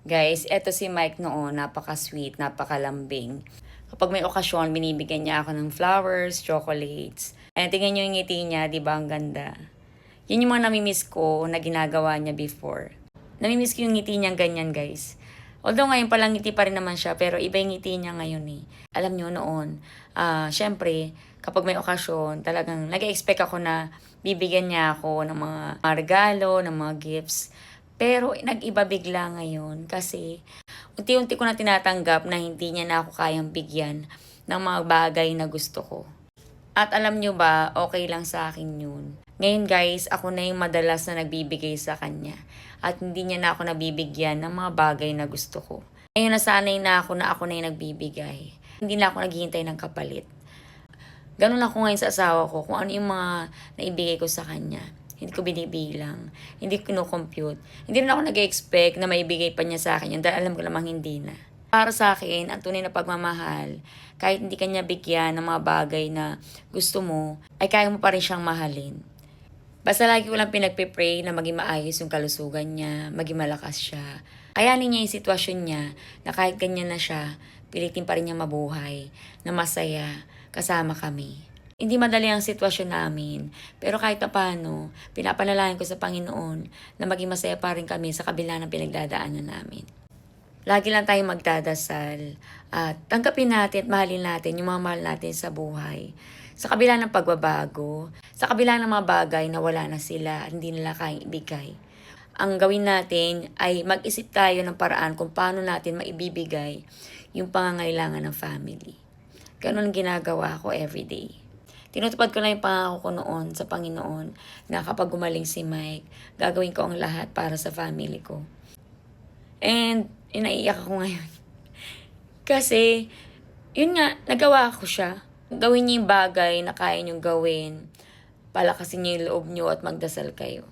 Guys, eto si Mike noon, napaka-sweet, napakalambing. Kapag may okasyon, binibigyan niya ako ng flowers, chocolates. Ayan, tingnan niyo yung ngiti niya, di ba ang ganda? Yun yung mga namimiss ko na ginagawa niya before. Namimiss ko yung ngiti niyang ganyan, guys. Although ngayon palang ngiti pa rin naman siya, pero iba yung ngiti niya ngayon eh. Alam niyo noon, syempre, kapag may okasyon, talagang nag-expect ako na bibigyan niya ako ng mga regalo, ng mga gifts. Pero nag-iba bigla ngayon kasi unti-unti ko na tinatanggap na hindi niya na ako kayang bigyan ng mga bagay na gusto ko. At alam nyo ba, okay lang sa akin yun. Ngayon guys, ako na yung madalas na nagbibigay sa kanya. At hindi niya na ako nabibigyan ng mga bagay na gusto ko. Ngayon nasanay na ako na yung nagbibigay. Hindi na ako naghihintay ng kapalit. Ganun ako ngayon sa asawa ko, kung ano yung mga naibigay ko sa kanya. Hindi ko binibilang, hindi ko kino-compute. Hindi rin ako nag-expect na maibigay pa niya sa akin yun dahil alam ko namang hindi na. Para sa akin, ang tunay na pagmamahal, kahit hindi kanya bigyan ng mga bagay na gusto mo, ay kaya mo pa rin siyang mahalin. Basta lagi ko lang pinagpipray na maging maayos yung kalusugan niya, maging malakas siya. Kayanin niya yung sitwasyon niya na kahit ganyan na siya, pilitin pa rin niya mabuhay, na masaya, kasama kami. Hindi madali ang sitwasyon namin, pero kahit na paano, pinapanalangin ko sa Panginoon na maging masaya pa rin kami sa kabila ng pinagdadaanan namin. Lagi lang tayong magdadasal at tanggapin natin at mahalin natin yung mga mahal natin sa buhay. Sa kabila ng pagbabago, sa kabila ng mga bagay na wala na sila, hindi nila kayang ibigay. Ang gawin natin ay mag-isip tayo ng paraan kung paano natin maibibigay yung pangangailangan ng family. Ganun ang ginagawa ko everyday. Tinutupad ko lang yung pangako ko noon sa Panginoon na kapag gumaling si Mike, gagawin ko ang lahat para sa family ko. And inaiyak ako ngayon. Kasi, yun nga, nagawa ko siya. Gawin niyo yung bagay na kaya niyong gawin. Palakasin niyo yung loob niyo at magdasal kayo.